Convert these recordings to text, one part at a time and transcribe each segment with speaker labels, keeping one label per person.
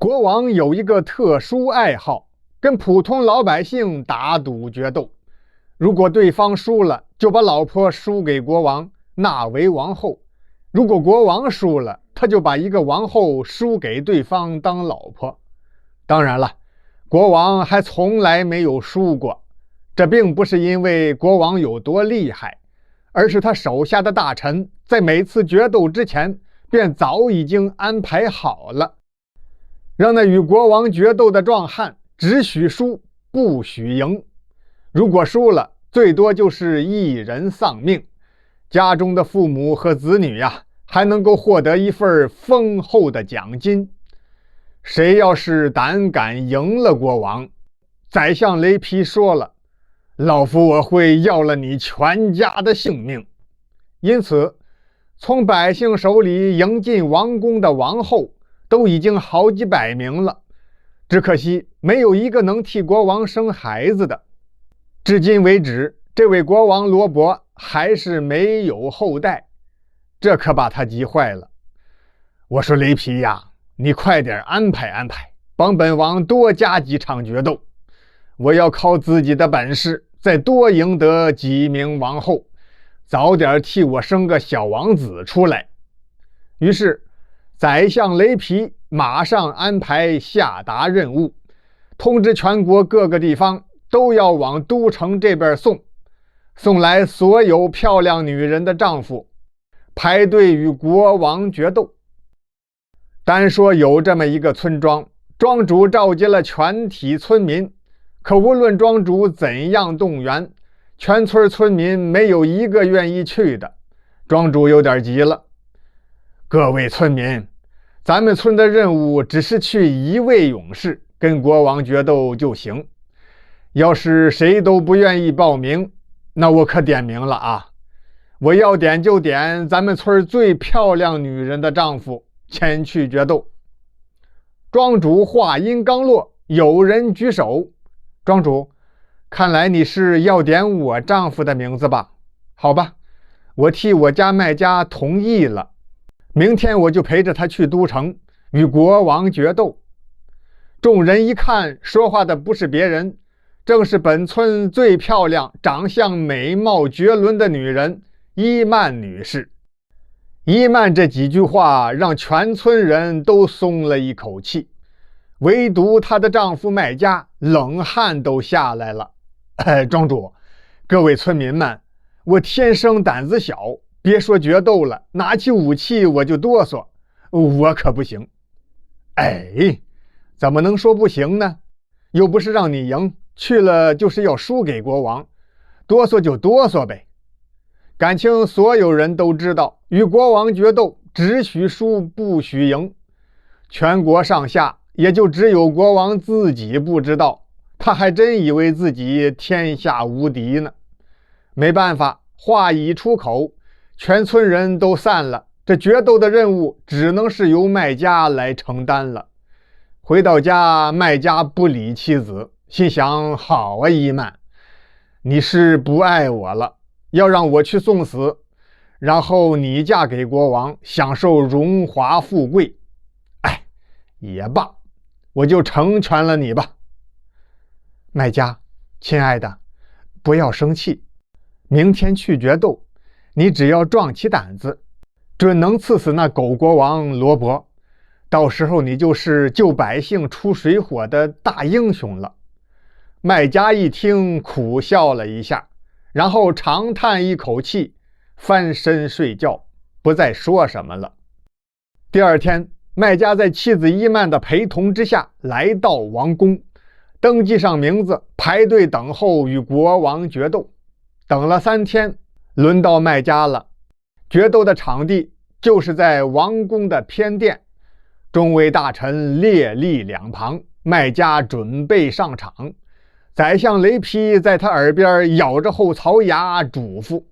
Speaker 1: 国王有一个特殊爱好，跟普通老百姓打赌决斗。如果对方输了，就把老婆输给国王，纳为王后；如果国王输了，他就把一个王后输给对方当老婆。当然了，国王还从来没有输过。这并不是因为国王有多厉害，而是他手下的大臣在每次决斗之前便早已经安排好了，让那与国王决斗的壮汉只许输不许赢。如果输了，最多就是一人丧命，家中的父母和子女还能够获得一份丰厚的奖金。谁要是胆敢赢了国王，宰相雷皮说了，老夫我会要了你全家的性命。因此，从百姓手里迎进王宫的王后都已经好几百名了，只可惜没有一个能替国王生孩子的。至今为止，这位国王罗伯还是没有后代，这可把他急坏了。我说雷皮呀，你快点安排安排，帮本王多加几场决斗，我要靠自己的本事再多赢得几名王后，早点替我生个小王子出来。于是宰相雷皮马上安排下达任务，通知全国各个地方都要往都城这边送来所有漂亮女人的丈夫，排队与国王决斗。单说有这么一个村庄，庄主召集了全体村民，可无论庄主怎样动员，全村村民没有一个愿意去的。庄主有点急了，各位村民，咱们村的任务只是去一位勇士跟国王决斗就行，要是谁都不愿意报名，那我可点名了啊！我要点就点咱们村最漂亮女人的丈夫前去决斗。庄主话音刚落，有人举手。庄主，看来你是要点我丈夫的名字吧？好吧，我替我家卖家同意了，明天我就陪着他去都城与国王决斗。众人一看，说话的不是别人，正是本村最漂亮、长相美貌绝伦的女人伊曼女士。伊曼这几句话让全村人都松了一口气，唯独她的丈夫卖家冷汗都下来了。庄主，各位村民们，我天生胆子小，别说决斗了，拿起武器我就哆嗦，我可不行。怎么能说不行呢？又不是让你赢，去了就是要输给国王，哆嗦就哆嗦呗。感情所有人都知道，与国王决斗只许输不许赢，全国上下也就只有国王自己不知道，他还真以为自己天下无敌呢。没办法，话已出口，全村人都散了，这决斗的任务只能是由卖家来承担了。回到家，卖家不理妻子，心想，好啊，伊曼，你是不爱我了，要让我去送死，然后你嫁给国王，享受荣华富贵。也罢，我就成全了你吧。卖家，亲爱的，不要生气，明天去决斗，你只要壮起胆子，准能刺死那狗国王罗伯，到时候你就是救百姓出水火的大英雄了。卖家一听，苦笑了一下，然后长叹一口气，翻身睡觉，不再说什么了。第二天，卖家在妻子伊曼的陪同之下来到王宫，登记上名字，排队等候与国王决斗。等了3天，轮到卖家了。决斗的场地就是在王宫的偏殿，众位大臣列立两旁，卖家准备上场。宰相雷皮在他耳边咬着后槽牙嘱咐：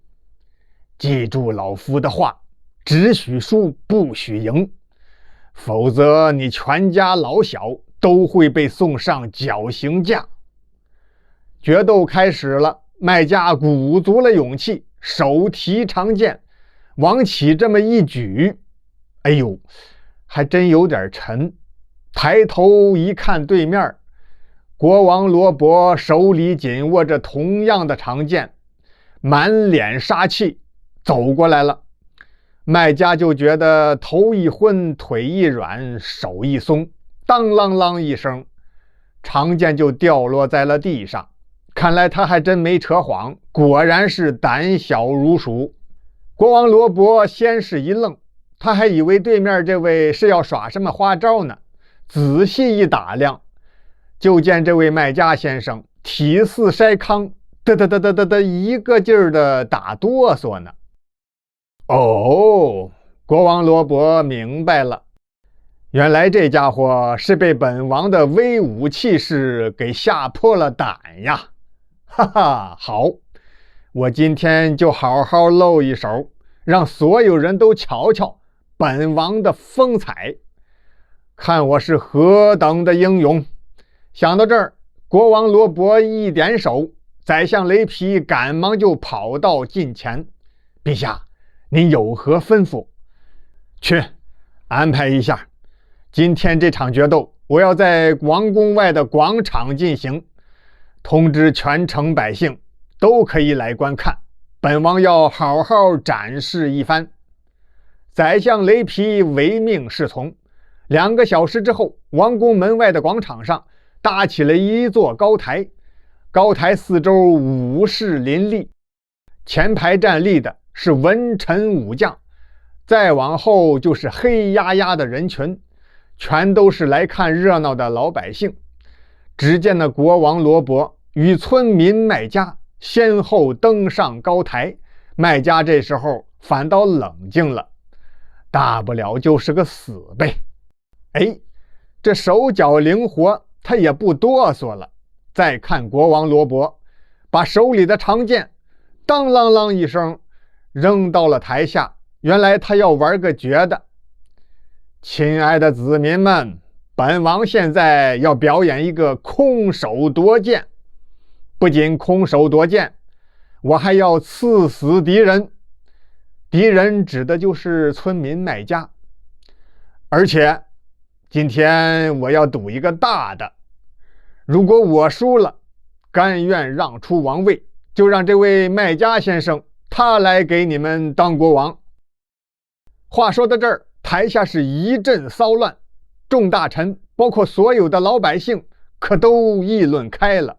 Speaker 1: 记住老夫的话，只许输不许赢，否则你全家老小都会被送上绞刑架。决斗开始了，卖家鼓足了勇气，手提长剑往起这么一举，还真有点沉。抬头一看，对面国王罗伯手里紧握着同样的长剑，满脸杀气走过来了。卖家就觉得头一昏，腿一软，手一松，当啷啷一声，长剑就掉落在了地上。看来他还真没扯谎，果然是胆小如鼠。国王罗伯先是一愣，他还以为对面这位是要耍什么花招呢，仔细一打量，就见这位卖家先生体似筛糠，嘚一个劲儿的打哆嗦呢。哦，国王罗伯明白了，原来这家伙是被本王的威武气势给吓破了胆呀！哈哈，好，我今天就好好露一手，让所有人都瞧瞧本王的风采，看我是何等的英勇。想到这儿，国王罗伯一点手，宰相雷皮赶忙就跑到近前：陛下，您有何吩咐？去安排一下，今天这场决斗我要在王宫外的广场进行，通知全城百姓都可以来观看，本王要好好展示一番。宰相雷皮唯命是从。2个小时之后，王宫门外的广场上搭起了一座高台，高台四周武士林立，前排站立的是文臣武将，再往后就是黑压压的人群，全都是来看热闹的老百姓。只见那国王罗伯与村民卖家先后登上高台，卖家这时候反倒冷静了，大不了就是个死呗。哎，这手脚灵活，他也不哆嗦了。再看国王罗伯，把手里的长剑当啷啷一声扔到了台下，原来他要玩个绝的。亲爱的子民们，本王现在要表演一个空手夺剑，不仅空手夺剑，我还要刺死敌人。敌人指的就是村民卖家。而且今天我要赌一个大的，如果我输了，甘愿让出王位，就让这位卖家先生他来给你们当国王。话说到这儿，台下是一阵骚乱，众大臣包括所有的老百姓可都议论开了。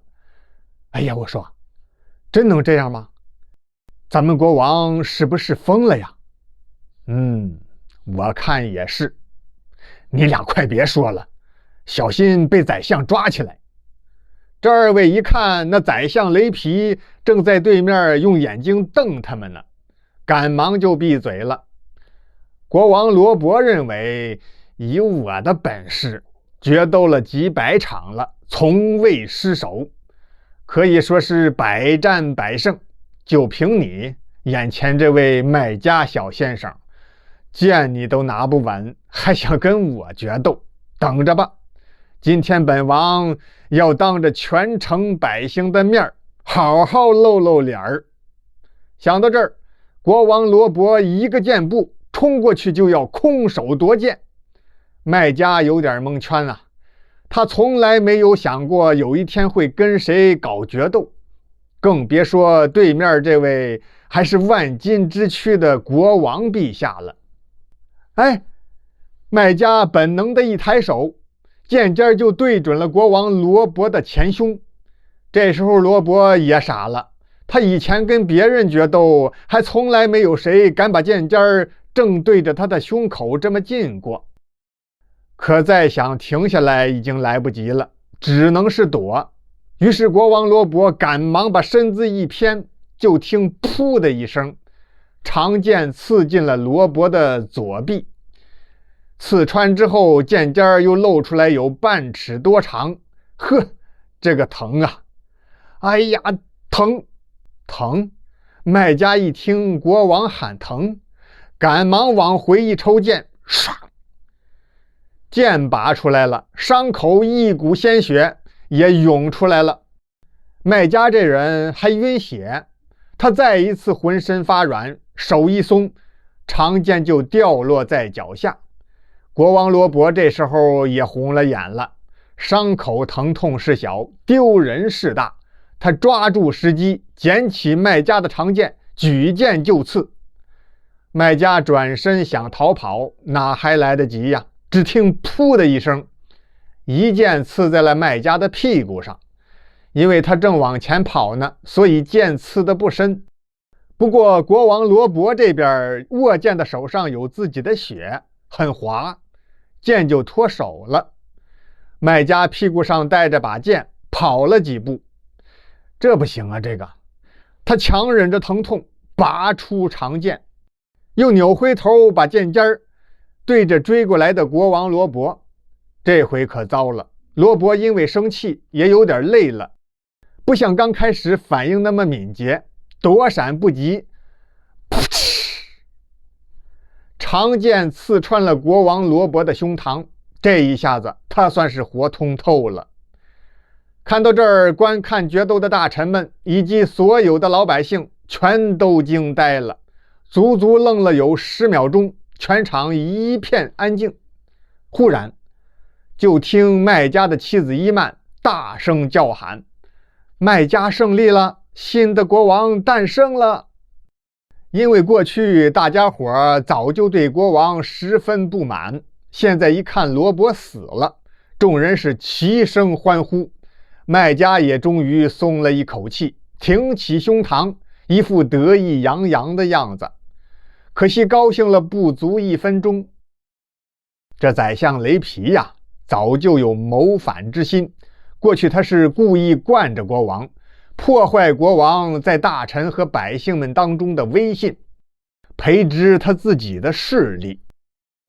Speaker 1: 哎呀，我说真能这样吗？咱们国王是不是疯了呀？我看也是。你俩快别说了，小心被宰相抓起来。这2位一看那宰相雷皮正在对面用眼睛瞪他们呢，赶忙就闭嘴了。国王罗伯认为，以我的本事决斗了几百场了，从未失手，可以说是百战百胜。就凭你眼前这位卖家小先生，剑你都拿不稳，还想跟我决斗？等着吧，今天本王要当着全城百姓的面好好露露脸儿。想到这儿，国王罗伯一个箭步冲过去就要空手夺剑。卖家有点蒙圈啊，他从来没有想过有一天会跟谁搞决斗，更别说对面这位还是万金之躯的国王陛下了。哎，卖家本能的一抬手，剑尖就对准了国王罗伯的前胸。这时候罗伯也傻了，他以前跟别人决斗，还从来没有谁敢把剑尖正对着他的胸口这么近过。可再想停下来已经来不及了，只能是躲。于是国王罗伯赶忙把身子一偏，就听噗的一声，长剑刺进了罗伯的左臂。刺穿之后，剑尖又露出来有半尺多长。呵，这个疼啊！哎呀，疼！卖家一听国王喊疼，赶忙往回一抽剑，唰，剑拔出来了，伤口一股鲜血也涌出来了。卖家这人还晕血，他再一次浑身发软，手一松，长剑就掉落在脚下。国王罗伯这时候也红了眼了，伤口疼痛事小，丢人事大。他抓住时机，捡起麦家的长剑，举剑就刺。麦家转身想逃跑，哪还来得及呀？只听噗的一声，一剑刺在了麦家的屁股上。因为他正往前跑呢，所以剑刺得不深。不过国王罗伯这边握剑的手上有自己的血，很滑，剑就脱手了。麦家屁股上带着把剑，跑了几步。这不行啊，他强忍着疼痛，拔出长剑，又扭回头把剑尖对着追过来的国王罗伯。这回可糟了，罗伯因为生气也有点累了，不像刚开始反应那么敏捷，躲闪不及，噗嗤，长剑刺穿了国王罗伯的胸膛。这一下子他算是活通透了。看到这儿，观看决斗的大臣们以及所有的老百姓全都惊呆了，足足愣了有10秒钟，全场一片安静。忽然就听麦家的妻子伊曼大声叫喊：麦家胜利了，新的国王诞生了。因为过去大家伙早就对国王十分不满，现在一看罗伯死了，众人是齐声欢呼。麦家也终于松了一口气，挺起胸膛，一副得意洋洋的样子。可惜高兴了不足1分钟。这宰相雷皮呀，早就有谋反之心。过去他是故意惯着国王，破坏国王在大臣和百姓们当中的威信，培植他自己的势力。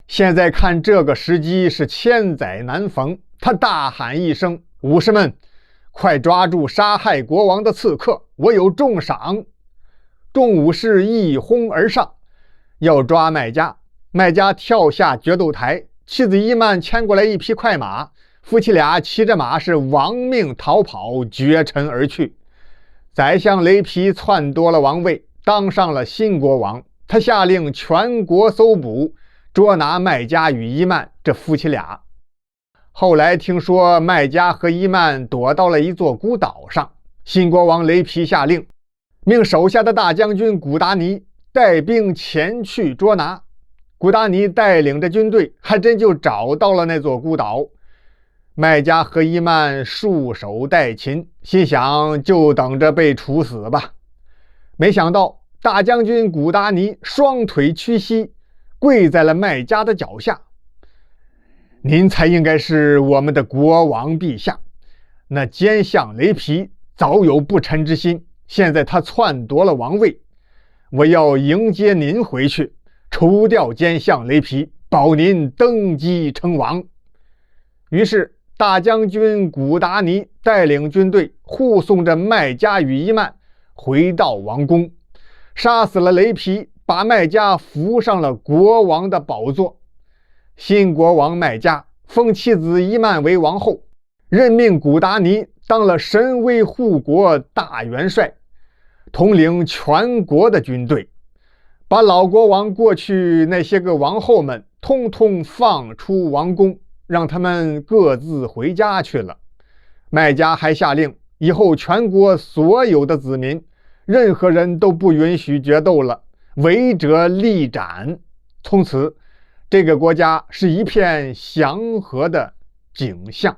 Speaker 1: 现在看这个时机是千载难逢，他大喊一声：武士们，快抓住杀害国王的刺客，我有重赏！众武士一哄而上，要抓麦家。麦家跳下决斗台，妻子伊曼牵过来一匹快马，夫妻俩骑着马是亡命逃跑，绝尘而去。宰相雷皮篡夺了王位，当上了新国王。他下令全国搜捕，捉拿麦家与伊曼这夫妻俩。后来听说麦家和伊曼躲到了一座孤岛上，新国王雷皮下令，命手下的大将军古达尼带兵前去捉拿。古达尼带领着军队，还真就找到了那座孤岛。麦家和伊曼束手待擒，心想就等着被处死吧。没想到大将军古达尼双腿屈膝，跪在了麦家的脚下。您才应该是我们的国王陛下。那奸相雷皮早有不臣之心，现在他篡夺了王位，我要迎接您回去，除掉奸相雷皮，保您登基称王。于是大将军古达尼带领军队护送着麦家与伊曼回到王宫，杀死了雷皮，把麦家扶上了国王的宝座。新国王麦家封妻子伊曼为王后，任命古达尼当了神威护国大元帅，统领全国的军队，把老国王过去那些个王后们通通放出王宫，让他们各自回家去了。麦家还下令，以后全国所有的子民，任何人都不允许决斗了，违者立斩。从此这个国家是一片祥和的景象。